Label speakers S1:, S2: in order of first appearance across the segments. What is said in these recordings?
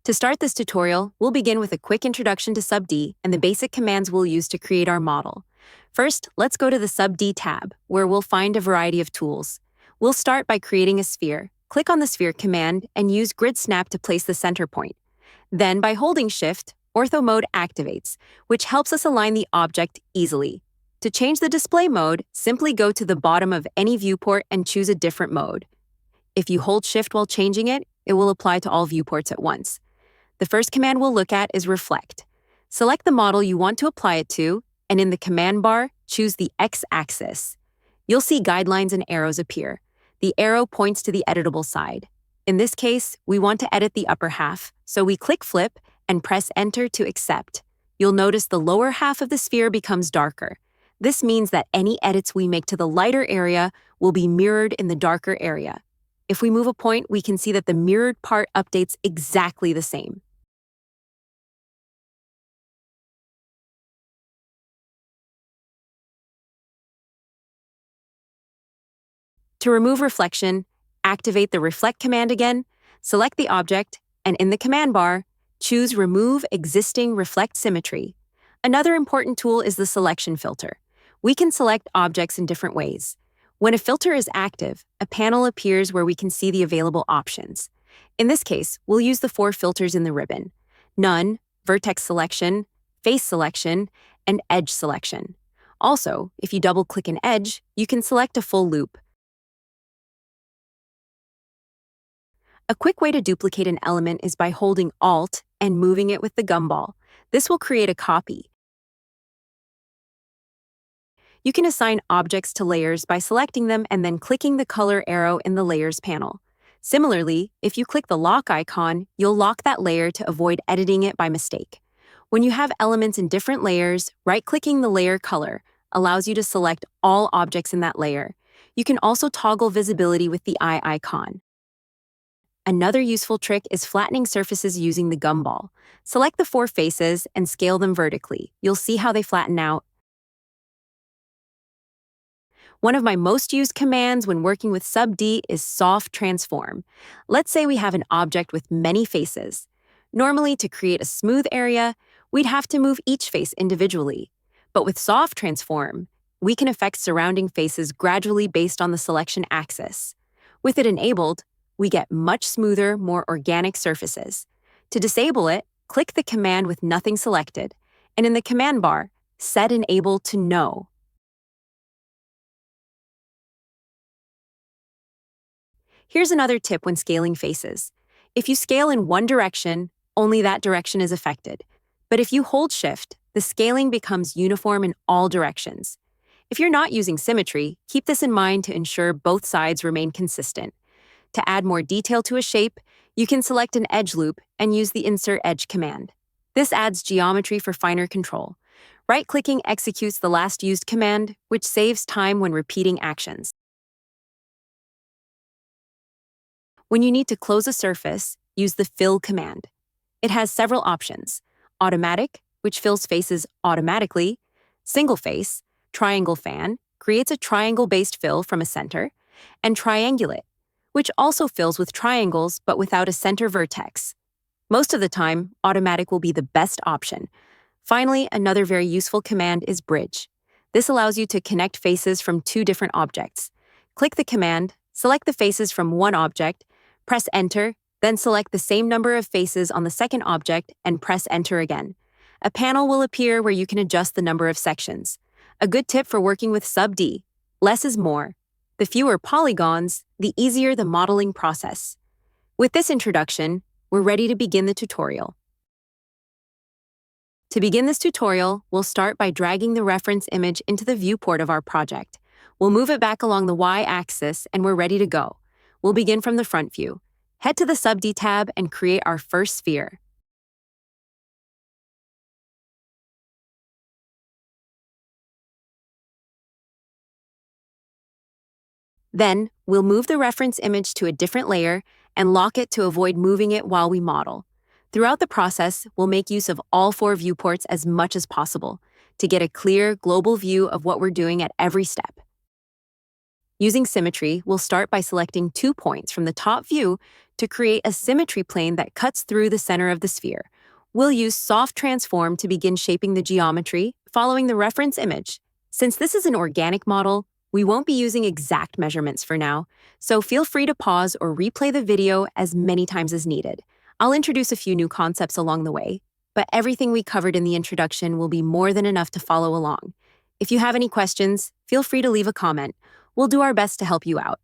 S1: To start this tutorial, we'll begin with a quick introduction to SubD and the basic commands we'll use to create our model. First, let's go to the SubD tab, where we'll find a variety of tools. We'll start by creating a sphere. Click on the sphere command and use Grid Snap to place the center point. Then, by holding Shift, Ortho Mode activates, which helps us align the object easily. To change the display mode, simply go to the bottom of any viewport and choose a different mode. If you hold Shift while changing it, it will apply to all viewports at once. The first command we'll look at is Reflect. Select the model you want to apply it to, and in the command bar, choose the X-axis. You'll see guidelines and arrows appear. The arrow points to the editable side. In this case, we want to edit the upper half, so we click Flip and press Enter to accept. You'll notice the lower half of the sphere becomes darker. This means that any edits we make to the lighter area will be mirrored in the darker area. If we move a point, we can see that the mirrored part updates exactly the same. To remove reflection, activate the Reflect command again, select the object, and in the command bar, choose Remove Existing Reflect Symmetry. Another important tool is the Selection filter. We can select objects in different ways. When a filter is active, a panel appears where we can see the available options. In this case, we'll use the 4 filters in the ribbon: None, Vertex Selection, Face Selection, and Edge Selection. Also, if you double-click an edge, you can select a full loop. A quick way to duplicate an element is by holding Alt and moving it with the gumball. This will create a copy. You can assign objects to layers by selecting them and then clicking the color arrow in the Layers panel. Similarly, if you click the lock icon, you'll lock that layer to avoid editing it by mistake. When you have elements in different layers, right-clicking the layer color allows you to select all objects in that layer. You can also toggle visibility with the eye icon. Another useful trick is flattening surfaces using the gumball. Select the 4 faces and scale them vertically. You'll see how they flatten out. One of my most used commands when working with SubD is Soft Transform. Let's say we have an object with many faces. Normally, to create a smooth area, we'd have to move each face individually. But with Soft Transform, we can affect surrounding faces gradually based on the selection axis. With it enabled, we get much smoother, more organic surfaces. To disable it, click the command with nothing selected, and in the command bar, set Enable to No. Here's another tip when scaling faces. If you scale in one direction, only that direction is affected. But if you hold Shift, the scaling becomes uniform in all directions. If you're not using symmetry, keep this in mind to ensure both sides remain consistent. To add more detail to a shape, you can select an edge loop and use the Insert Edge command. This adds geometry for finer control. Right-clicking executes the last used command, which saves time when repeating actions. When you need to close a surface, use the Fill command. It has several options: Automatic, which fills faces automatically; Single Face, Triangle Fan, creates a triangle-based fill from a center; and Triangulate, which also fills with triangles but without a center vertex. Most of the time, automatic will be the best option. Finally, another very useful command is Bridge. This allows you to connect faces from 2 different objects. Click the command, select the faces from one object, press Enter, then select the same number of faces on the second object and press Enter again. A panel will appear where you can adjust the number of sections. A good tip for working with SubD: less is more. The fewer polygons, the easier the modeling process. With this introduction, we're ready to begin the tutorial. To begin this tutorial, we'll start by dragging the reference image into the viewport of our project. We'll move it back along the Y-axis and we're ready to go. We'll begin from the front view. Head to the SubD tab and create our first sphere. Then, we'll move the reference image to a different layer and lock it to avoid moving it while we model. Throughout the process, we'll make use of all 4 viewports as much as possible to get a clear, global view of what we're doing at every step. Using symmetry, we'll start by selecting 2 points from the top view to create a symmetry plane that cuts through the center of the sphere. We'll use Soft Transform to begin shaping the geometry, following the reference image. Since this is an organic model, we won't be using exact measurements for now, so feel free to pause or replay the video as many times as needed. I'll introduce a few new concepts along the way, but everything we covered in the introduction will be more than enough to follow along. If you have any questions, feel free to leave a comment. We'll do our best to help you out.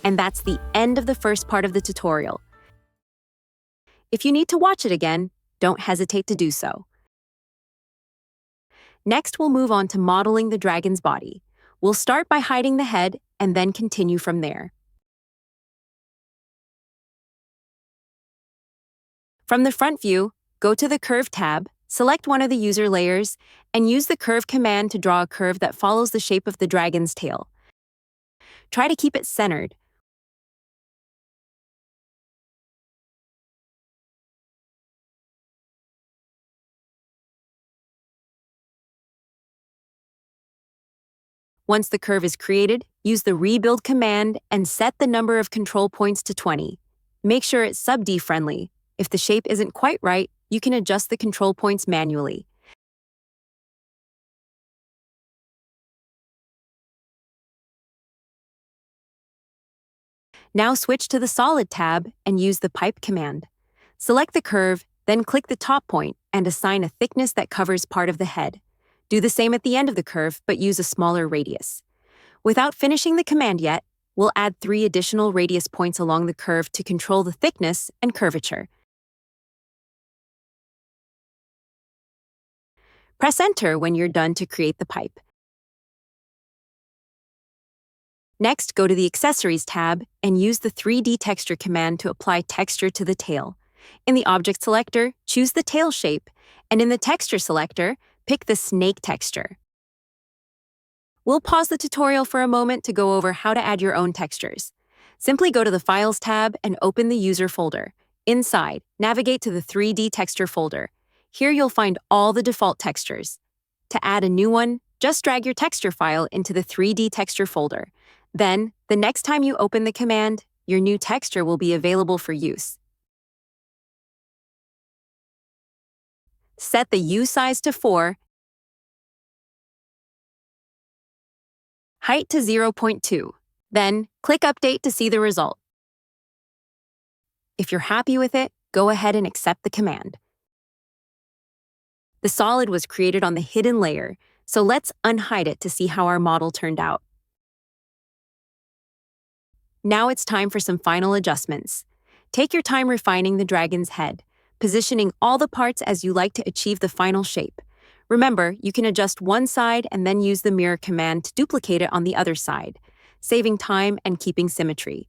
S1: And that's the end of the first part of the tutorial. If you need to watch it again, don't hesitate to do so. Next, we'll move on to modeling the dragon's body. We'll start by hiding the head and then continue from there. From the front view, go to the Curve tab, select one of the user layers, and use the Curve command to draw a curve that follows the shape of the dragon's tail. Try to keep it centered. Once the curve is created, use the Rebuild command and set the number of control points to 20. Make sure it's SubD friendly. If the shape isn't quite right, you can adjust the control points manually. Now switch to the Solid tab and use the Pipe command. Select the curve, then click the top point and assign a thickness that covers part of the head. Do the same at the end of the curve, but use a smaller radius. Without finishing the command yet, we'll add 3 additional radius points along the curve to control the thickness and curvature. Press Enter when you're done to create the pipe. Next, go to the Accessories tab and use the 3D Texture command to apply texture to the tail. In the Object selector, choose the tail shape, and in the Texture selector, pick the snake texture. We'll pause the tutorial for a moment to go over how to add your own textures. Simply go to the Files tab and open the User folder. Inside, navigate to the 3D Texture folder. Here you'll find all the default textures. To add a new one, just drag your texture file into the 3D Texture folder. Then, the next time you open the command, your new texture will be available for use. Set the U size to 4, height to 0.2. Then, click Update to see the result. If you're happy with it, go ahead and accept the command. The solid was created on the hidden layer, so let's unhide it to see how our model turned out. Now it's time for some final adjustments. Take your time refining the dragon's head, positioning all the parts as you like to achieve the final shape. Remember, you can adjust one side and then use the mirror command to duplicate it on the other side, saving time and keeping symmetry.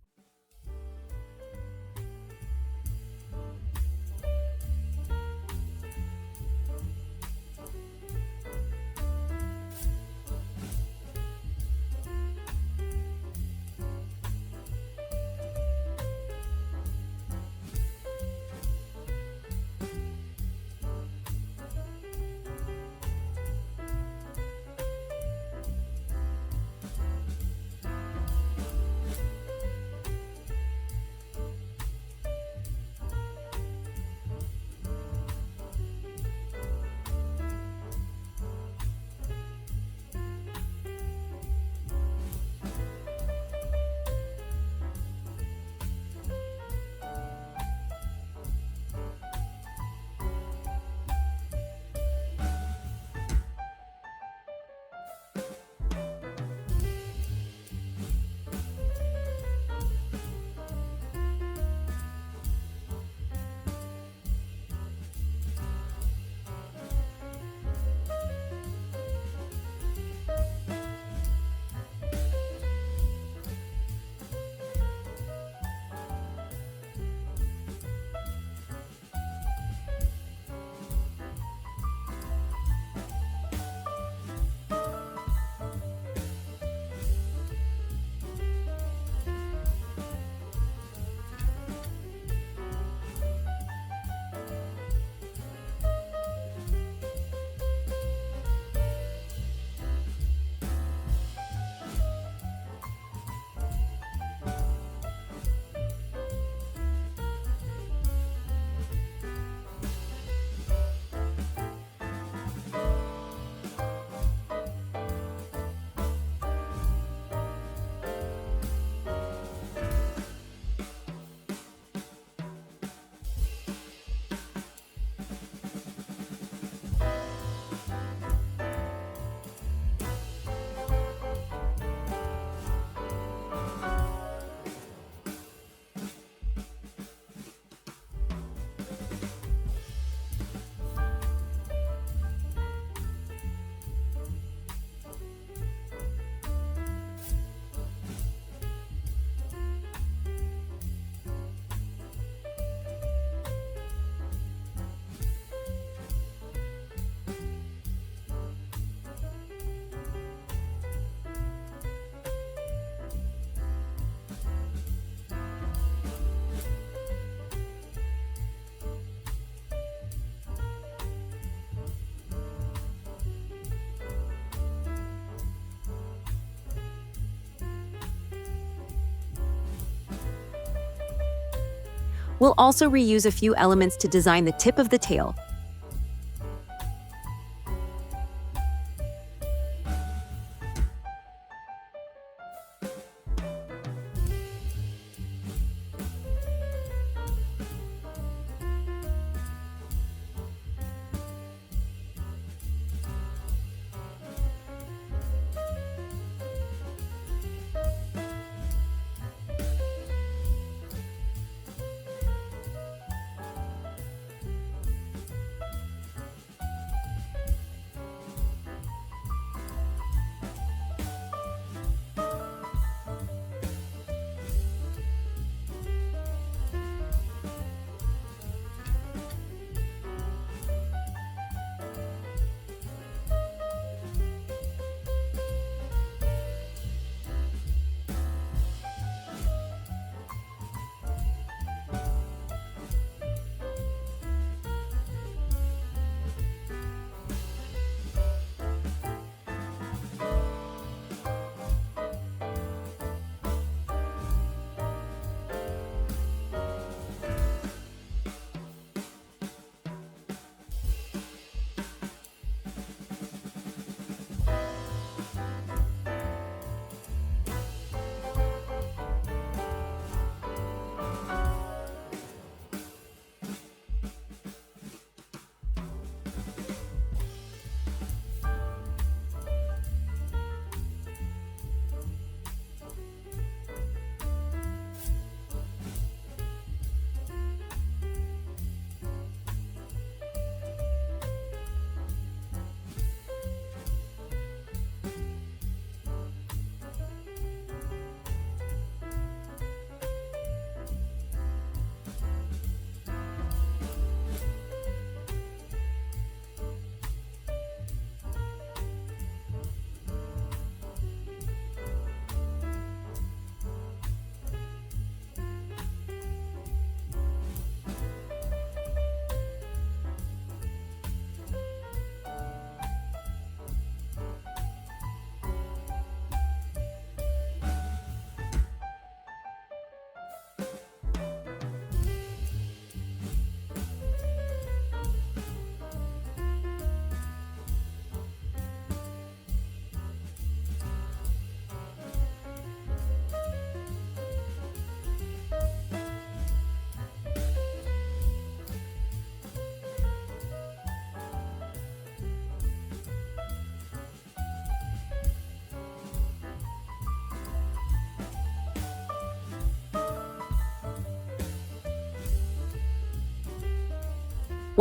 S1: We'll also reuse a few elements to design the tip of the tail.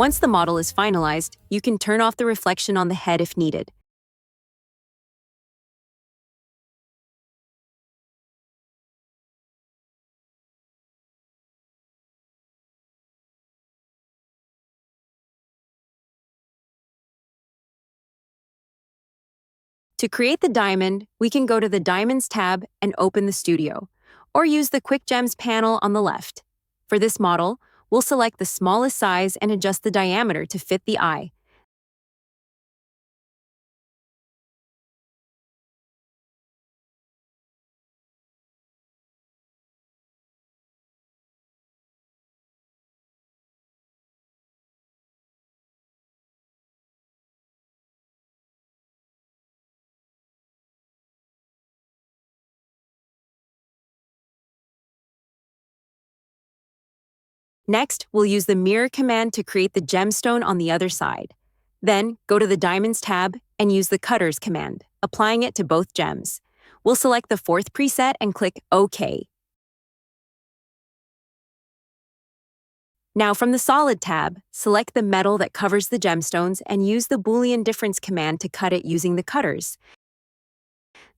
S1: Once the model is finalized, you can turn off the reflection on the head if needed. To create the diamond, we can go to the Diamonds tab and open the studio, or use the Quick Gems panel on the left. For this model, we'll select the smallest size and adjust the diameter to fit the eye. Next, we'll use the mirror command to create the gemstone on the other side. Then, go to the Diamonds tab and use the Cutters command, applying it to both gems. We'll select the fourth preset and click OK. Now from the Solid tab, select the metal that covers the gemstones and use the Boolean difference command to cut it using the cutters.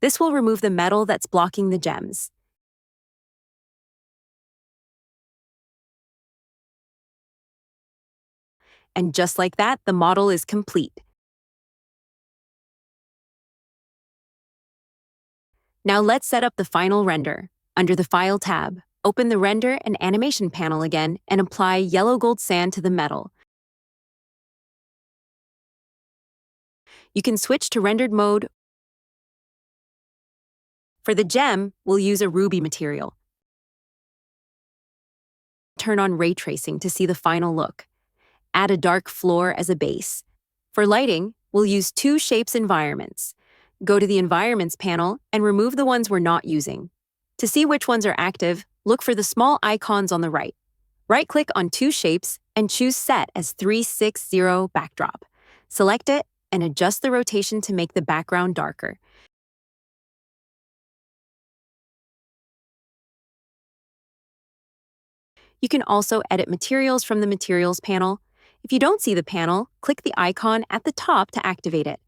S1: This will remove the metal that's blocking the gems. And just like that, the model is complete. Now let's set up the final render. Under the File tab, open the Render and Animation panel again and apply yellow gold sand to the metal. You can switch to rendered mode. For the gem, we'll use a ruby material. turn on ray tracing to see the final look. Add a dark floor as a base. For lighting, we'll use two shapes environments. Go to the Environments panel and remove the ones we're not using. To see which ones are active, look for the small icons on the right. Right-click on two shapes and choose Set as 360 Backdrop. Select it and adjust the rotation to make the background darker. You can also edit materials from the Materials panel. If you don't see the panel, click the icon at the top to activate it.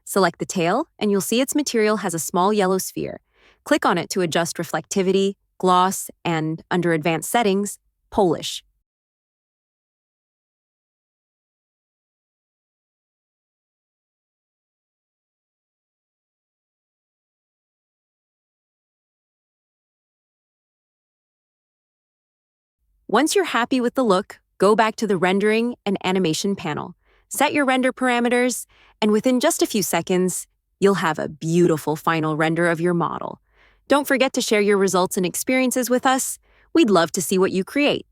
S1: Select the tail, and you'll see its material has a small yellow sphere. Click on it to adjust reflectivity, gloss, and, under Advanced Settings, Polish. Once you're happy with the look, go back to the Rendering and Animation panel. Set your render parameters, and within just a few seconds, you'll have a beautiful final render of your model. Don't forget to share your results and experiences with us. We'd love to see what you create.